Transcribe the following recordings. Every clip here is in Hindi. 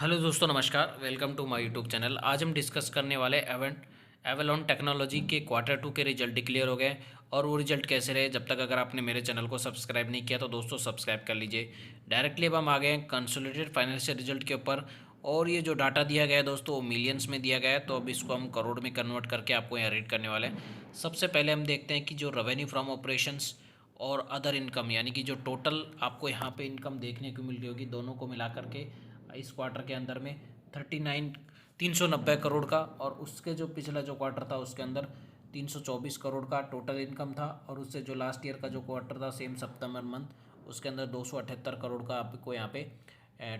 हेलो दोस्तों, नमस्कार। Welcome to my YouTube channel. आज हम डिस्कस करने वाले एवेलॉन टेक्नोलॉजी के क्वार्टर टू के रिजल्ट डिक्लेयर हो गए और वो रिजल्ट कैसे रहे। जब तक अगर आपने मेरे चैनल को सब्सक्राइब नहीं किया तो दोस्तों सब्सक्राइब कर लीजिए। डायरेक्टली अब हम आ गए हैं कंसोलिडेटेड फाइनेंशियल रिजल्ट के ऊपर। और ये जो डाटा दिया गया है दोस्तों वो मिलियंस में दिया गया है, तो अब इसको हम करोड़ में कन्वर्ट करके आपको यहाँ रीड करने वाले हैं। सबसे पहले हम देखते हैं कि जो रेवेन्यू फ्रॉम ऑपरेशंस और अदर इनकम, यानी कि जो टोटल आपको यहाँ पे इनकम देखने को मिल रही होगी, दोनों को मिला करके इस क्वार्टर के अंदर में 390 करोड़ का, और उसके जो पिछला जो क्वार्टर था उसके अंदर 324 करोड़ का टोटल इनकम था। और उससे जो लास्ट ईयर का जो क्वार्टर था सेम सितंबर मंथ, उसके अंदर 278 करोड़ का आपको यहाँ पे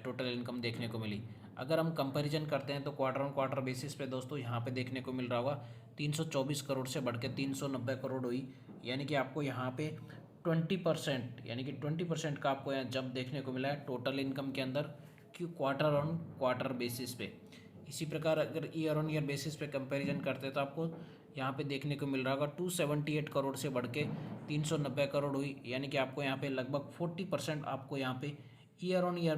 टोटल इनकम देखने को मिली। अगर हम कंपैरिजन करते हैं तो क्वार्टर ऑन क्वार्टर बेसिस पे दोस्तों यहाँ पे देखने को मिल रहा होगा 324 करोड़ से बढ़ के 390 करोड़ हुई, यानी कि आपको यहाँ पे 20%, यानी कि 20% का आपको यहाँ जंप देखने को मिला है टोटल इनकम के अंदर, कि क्वार्टर ऑन क्वार्टर बेसिस पे। इसी प्रकार अगर ईयर ऑन ईयर बेसिस पे कंपैरिजन करते हैं तो आपको यहाँ पे देखने को मिल रहा होगा 278 करोड़ से बढ़ के 390 करोड़ हुई, यानी कि आपको यहाँ पे लगभग 40% आपको यहाँ पे ईयर ऑन ईयर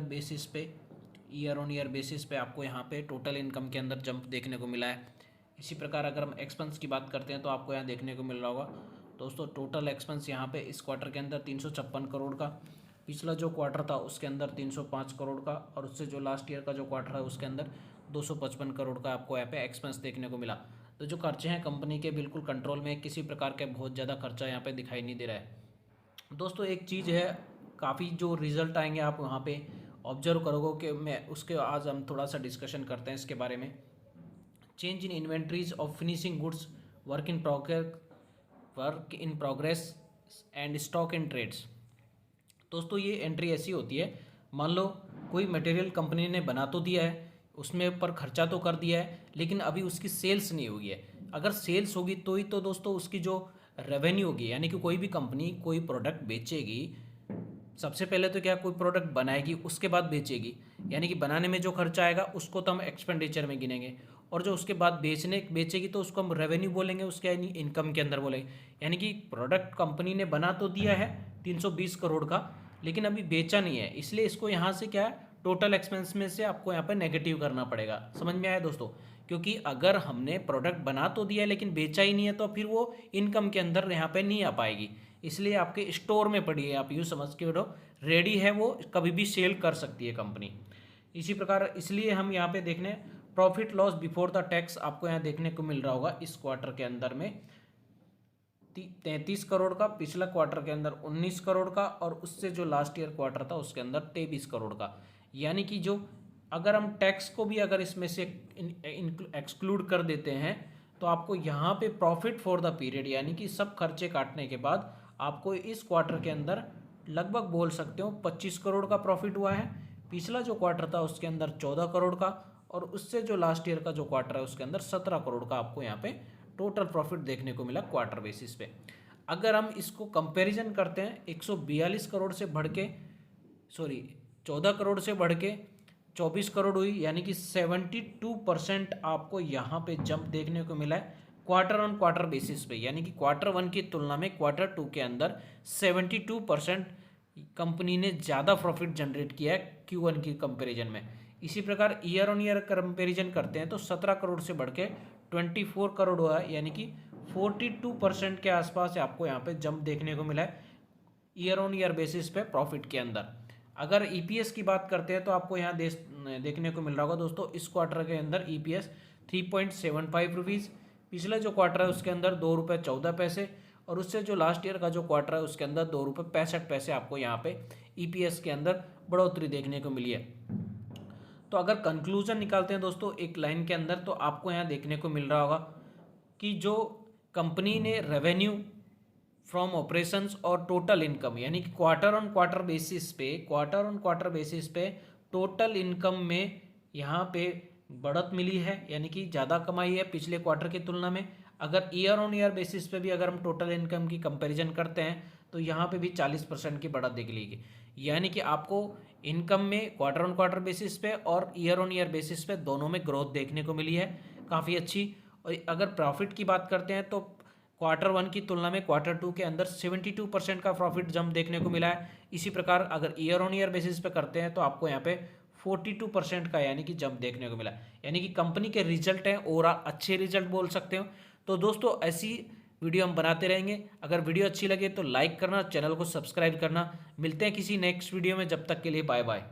बेसिस पे आपको यहाँ पे टोटल इनकम के अंदर जंप देखने को मिला है। इसी प्रकार अगर हम एक्सपेंस की बात करते हैं तो आपको यहाँ देखने को मिल रहा होगा दोस्तों टोटल एक्सपेंस यहाँ पे इस क्वार्टर के अंदर 356 करोड़ का, पिछला जो क्वार्टर था उसके अंदर 305 करोड़ का, और उससे जो लास्ट ईयर का जो क्वार्टर है उसके अंदर 255 करोड़ का आपको यहाँ पे एक्सपेंस देखने को मिला। तो जो खर्चे हैं कंपनी के बिल्कुल कंट्रोल में, किसी प्रकार के बहुत ज़्यादा खर्चा यहाँ पे दिखाई नहीं दे रहा है। दोस्तों एक चीज़ है, काफ़ी जो रिजल्ट आएंगे आप वहाँ पे ऑब्जर्व करोगे कि मैं उसके आज हम थोड़ा सा डिस्कशन करते हैं इसके बारे में। Change in inventories of finishing goods, work in progress and stock in trades. दोस्तों ये एंट्री ऐसी होती है, मान लो कोई मटेरियल कंपनी ने बना तो दिया है, उसमें ऊपर खर्चा तो कर दिया है, लेकिन अभी उसकी सेल्स नहीं हुई है। अगर सेल्स होगी तो ही तो दोस्तों उसकी जो रेवेन्यू होगी, यानी कि कोई भी कंपनी कोई प्रोडक्ट बेचेगी, सबसे पहले तो क्या कोई प्रोडक्ट बनाएगी उसके बाद बेचेगी, यानी कि बनाने में जो खर्चा आएगा उसको तो हम एक्सपेंडिचर में गिनेंगे, और जो उसके बाद बेचेगी तो उसको हम रेवेन्यू बोलेंगे, उसके यानी इनकम के अंदर बोलेंगे। यानी कि प्रोडक्ट कंपनी ने बना तो दिया है 320 करोड़ का, लेकिन अभी बेचा नहीं है, इसलिए इसको यहाँ से क्या है टोटल एक्सपेंस में से आपको यहाँ पर नेगेटिव करना पड़ेगा। समझ में आया दोस्तों? क्योंकि अगर हमने प्रोडक्ट बना तो दिया है लेकिन बेचा ही नहीं है तो फिर वो इनकम के अंदर यहाँ पे नहीं आ पाएगी, इसलिए आपके स्टोर में पड़ी है, आप यूँ समझ के बैठो रेडी है, वो कभी भी सेल कर सकती है कंपनी। इसी प्रकार इसलिए हम यहाँ पे देखने profit loss before the tax आपको यहाँ देखने को मिल रहा होगा इस क्वार्टर के अंदर में 33 करोड़ का, पिछला क्वार्टर के अंदर 19 करोड़ का, और उससे जो लास्ट ईयर क्वार्टर था उसके अंदर 23 करोड़ का। यानी कि जो अगर हम टैक्स को भी अगर इसमें से एक्सक्लूड कर देते हैं तो आपको यहाँ पे प्रॉफिट फॉर द पीरियड, यानी कि सब खर्चे काटने के बाद आपको इस क्वार्टर के अंदर लगभग बोल सकते हो 25 करोड़ का प्रॉफिट हुआ है। पिछला जो क्वार्टर था उसके अंदर 14 करोड़ का, और उससे जो लास्ट ईयर का जो क्वार्टर है उसके अंदर 17 करोड़ का आपको यहाँ पे टोटल प्रॉफिट देखने को मिला क्वार्टर बेसिस पे। अगर हम इसको कंपैरिजन करते हैं 142 करोड़ से बढ़ के 14 करोड़ से बढ़ के 24 करोड़ हुई, यानी कि 72% आपको यहाँ पे जंप देखने को मिला है क्वार्टर ऑन क्वार्टर बेसिस पे। यानी कि क्वार्टर वन की तुलना में क्वार्टर टू के अंदर 72% कंपनी ने ज़्यादा प्रॉफिट जनरेट किया है Q1 की कंपैरिजन में। इसी प्रकार ईयर ऑन ईयर कंपैरिजन करते हैं तो 17 करोड़ से बढ़ के 24 करोड़ हुआ है, यानी कि 42% के आसपास आपको यहाँ पे जंप देखने को मिला है ईयर ऑन ईयर बेसिस पे प्रॉफिट के अंदर। अगर ईपीएस की बात करते हैं तो आपको यहाँ देखने को मिल रहा होगा दोस्तों इस क्वार्टर के अंदर ईपीएस 3.75 रुपीज़, पिछला जो क्वार्टर है उसके अंदर 2 रुपये 14 पैसे, और उससे जो लास्ट ईयर का जो क्वार्टर है उसके अंदर 2 रुपये 65 पैसे आपको यहाँ पे ईपीएस के अंदर बढ़ोतरी देखने को मिली है। तो अगर कंक्लूजन निकालते हैं दोस्तों एक लाइन के अंदर, तो आपको यहाँ देखने को मिल रहा होगा कि जो कंपनी ने रेवेन्यू फ्रॉम ऑपरेशंस और टोटल इनकम, यानी कि क्वार्टर ऑन क्वार्टर बेसिस पे टोटल इनकम में यहाँ पे बढ़त मिली है, यानी कि ज़्यादा कमाई है पिछले क्वार्टर की तुलना में। अगर ईयर ऑन ईयर बेसिस पे भी अगर हम टोटल इनकम की कंपैरिजन करते हैं तो यहाँ पे भी 40% की बढ़त देख लीजिए, यानी कि आपको इनकम में क्वार्टर ऑन क्वार्टर बेसिस पे और ईयर ऑन ईयर बेसिस पे दोनों में ग्रोथ देखने को मिली है काफ़ी अच्छी। और अगर प्रॉफिट की बात करते हैं तो क्वार्टर वन की तुलना में क्वार्टर टू के अंदर 72% का प्रॉफिट जंप देखने को मिला है। इसी प्रकार अगर ईयर ऑन ईयर बेसिस पे करते हैं तो आपको यहाँ पे 42% का यानी कि जंप देखने को मिला, यानी कि कंपनी के रिजल्ट हैं ओवरऑल अच्छे रिजल्ट बोल सकते हो। तो दोस्तों ऐसी वीडियो हम बनाते रहेंगे। अगर वीडियो अच्छी लगे तो लाइक करना, चैनल को सब्सक्राइब करना। मिलते हैं किसी नेक्स्ट वीडियो में, जब तक के लिए बाय बाय।